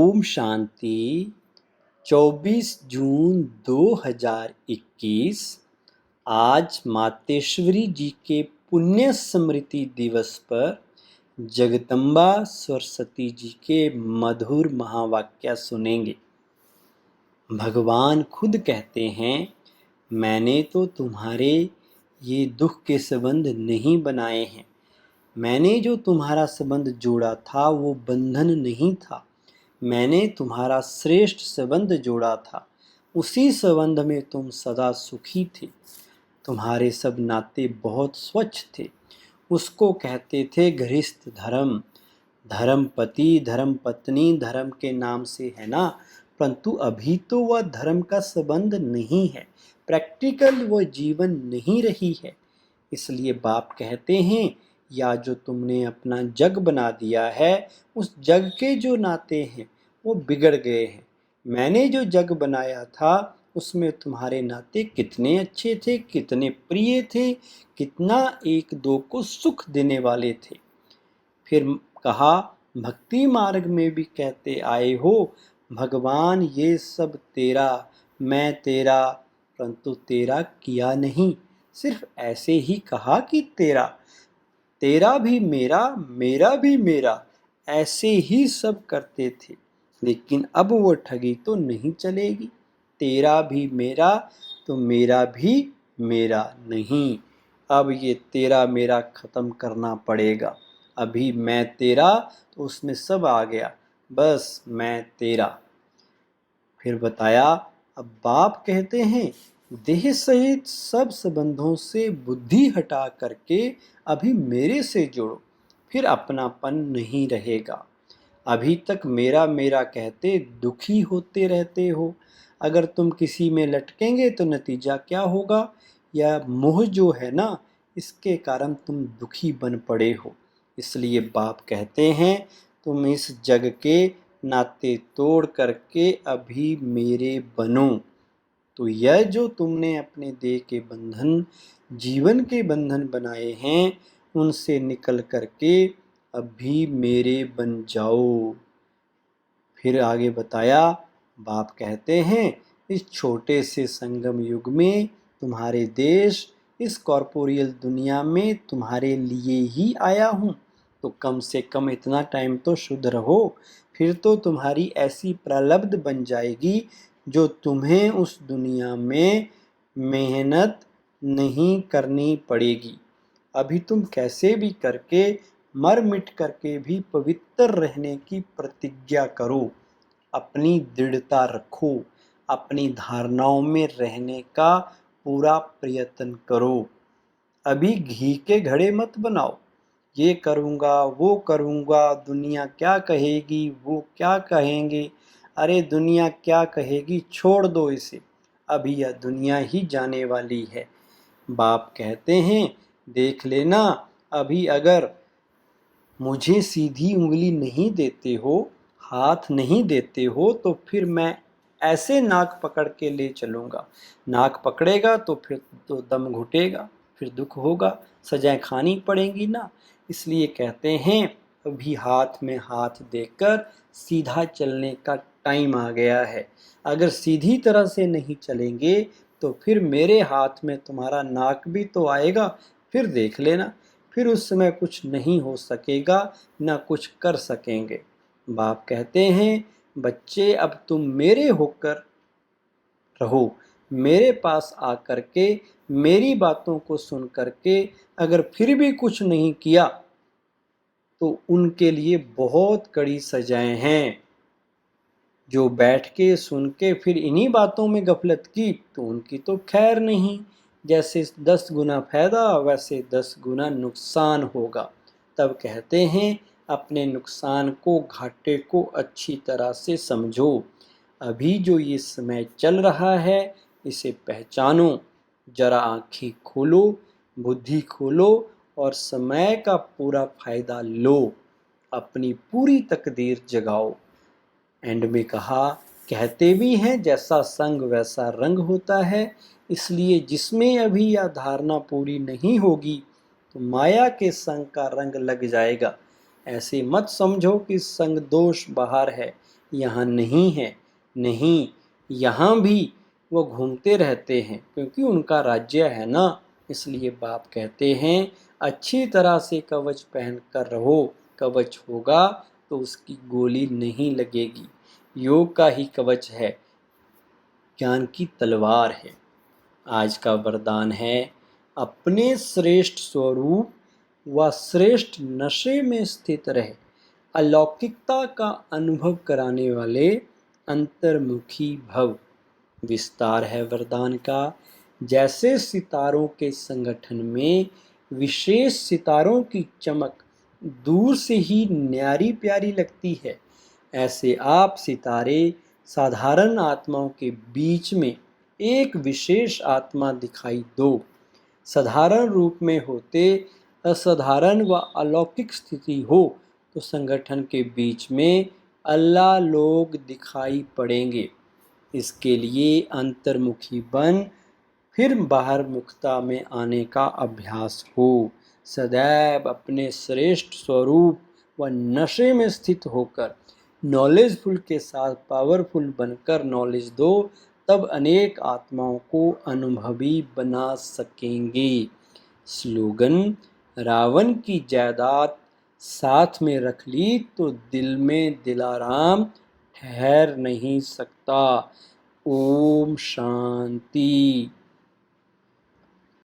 ओम शांति। 24 जून 2021 आज मातेश्वरी जी के पुण्य स्मृति दिवस पर जगदम्बा सरस्वती जी के मधुर महावाक्य सुनेंगे। भगवान खुद कहते हैं, मैंने तो तुम्हारे ये दुख के संबंध नहीं बनाए हैं। मैंने जो तुम्हारा संबंध जोड़ा था वो बंधन नहीं था। मैंने तुम्हारा श्रेष्ठ संबंध जोड़ा था। उसी संबंध में तुम सदा सुखी थे। तुम्हारे सब नाते बहुत स्वच्छ थे। उसको कहते थे गृहस्थ धर्म। धर्म पति धर्म पत्नी धर्म के नाम से है ना, परंतु अभी तो वह धर्म का संबंध नहीं है। प्रैक्टिकल वह जीवन नहीं रही है। इसलिए बाप कहते हैं, या जो तुमने अपना जग बना दिया है, उस जग के जो नाते हैं वो बिगड़ गए हैं। मैंने जो जग बनाया था उसमें तुम्हारे नाते कितने अच्छे थे, कितने प्रिय थे, कितना एक दो को सुख देने वाले थे। फिर कहा, भक्ति मार्ग में भी कहते आए हो, भगवान ये सब तेरा, मैं तेरा, परंतु तेरा किया नहीं। सिर्फ ऐसे ही कहा कि तेरा, तेरा भी मेरा, मेरा भी मेरा, ऐसे ही सब करते थे। लेकिन अब वो ठगी तो नहीं चलेगी। तेरा भी मेरा तो मेरा भी मेरा नहीं। अब ये तेरा मेरा खत्म करना पड़ेगा। अभी मैं तेरा तो उसमें सब आ गया, बस मैं तेरा। फिर बताया, अब बाप कहते हैं, देह सहित सब संबंधों से बुद्धि हटा करके अभी मेरे से जोड़ो, फिर अपनापन नहीं रहेगा। अभी तक मेरा मेरा कहते दुखी होते रहते हो। अगर तुम किसी में लटकेंगे तो नतीजा क्या होगा? यह मोह जो है ना, इसके कारण तुम दुखी बन पड़े हो। इसलिए बाप कहते हैं, तुम इस जग के नाते तोड़ करके अभी मेरे बनो। तो यह जो तुमने अपने देह के बंधन, जीवन के बंधन बनाए हैं, उनसे निकल करके अभी मेरे बन जाओ। फिर आगे बताया, बाप कहते हैं, इस छोटे से संगम युग में तुम्हारे देश, इस कॉर्पोरियल दुनिया में तुम्हारे लिए ही आया हूँ। तो कम से कम इतना टाइम तो शुद्ध रहो, फिर तो तुम्हारी ऐसी प्रलब्ध बन जाएगी जो तुम्हें उस दुनिया में मेहनत नहीं करनी पड़ेगी। अभी तुम कैसे भी करके मर मिट करके भी पवित्र रहने की प्रतिज्ञा करो। अपनी दृढ़ता रखो। अपनी धारणाओं में रहने का पूरा प्रयत्न करो। अभी घी के घड़े मत बनाओ। ये करूँगा, वो करूँगा, दुनिया क्या कहेगी, वो क्या कहेंगे। अरे दुनिया क्या कहेगी, छोड़ दो इसे। अभी यह दुनिया ही जाने वाली है। बाप कहते हैं, देख लेना, अभी अगर मुझे सीधी उंगली नहीं देते हो, हाथ नहीं देते हो, तो फिर मैं ऐसे नाक पकड़ के ले चलूँगा। नाक पकड़ेगा तो फिर तो दम घुटेगा, फिर दुख होगा, सजाएं खानी पड़ेंगी ना। इसलिए कहते हैं, अभी हाथ में हाथ देकर सीधा चलने का टाइम आ गया है। अगर सीधी तरह से नहीं चलेंगे तो फिर मेरे हाथ में तुम्हारा नाक भी तो आएगा, फिर देख लेना। फिर उस समय कुछ नहीं हो सकेगा, ना कुछ कर सकेंगे। बाप कहते हैं, बच्चे अब तुम मेरे होकर रहो। मेरे पास आकर के मेरी बातों को सुन करके अगर फिर भी कुछ नहीं किया तो उनके लिए बहुत कड़ी सजाएं हैं। जो बैठ के सुन के फिर इन्हीं बातों में गफलत की तो उनकी तो खैर नहीं। जैसे 10 गुना फायदा वैसे 10 गुना नुकसान होगा। तब कहते हैं, अपने नुकसान को, घाटे को अच्छी तरह से समझो। अभी जो ये समय चल रहा है इसे पहचानो। जरा आँखें खोलो, बुद्धि खोलो और समय का पूरा फायदा लो। अपनी पूरी तकदीर जगाओ। एंड में कहा, कहते भी हैं जैसा संग वैसा रंग होता है। इसलिए जिसमें अभी यह धारणा पूरी नहीं होगी तो माया के संग का रंग लग जाएगा। ऐसे मत समझो कि संग दोष बाहर है। यहाँ नहीं है। नहीं, यहाँ भी वो घूमते रहते हैं, क्योंकि उनका राज्य है ना। इसलिए बाप कहते हैं अच्छी तरह से कवच पहन कर रहो। कवच होगा तो उसकी गोली नहीं लगेगी। योग का ही कवच है, ज्ञान की तलवार है। आज का वरदान है अपने श्रेष्ठ स्वरूप व श्रेष्ठ नशे में स्थित रहे, अलौकिकता का अनुभव कराने वाले अंतर्मुखी भव। विस्तार है वरदान का। जैसे सितारों के संगठन में विशेष सितारों की चमक दूर से ही न्यारी प्यारी लगती है, ऐसे आप सितारे साधारण आत्माओं के बीच में एक विशेष आत्मा दिखाई दो। साधारण रूप में होते असाधारण व अलौकिक स्थिति हो तो संगठन के बीच में अल्लाह लोग दिखाई पड़ेंगे। इसके लिए अंतर्मुखी बन फिर बाहर मुखता में आने का अभ्यास हो। सदैव अपने श्रेष्ठ स्वरूप व नशे में स्थित होकर नॉलेजफुल के साथ पावरफुल बनकर नॉलेज दो, तब अनेक आत्माओं को अनुभवी बना सकेंगे। स्लोगन: रावण की जायदाद साथ में रख ली तो दिल में दिलाराम ठहर नहीं सकता। ओम शांति।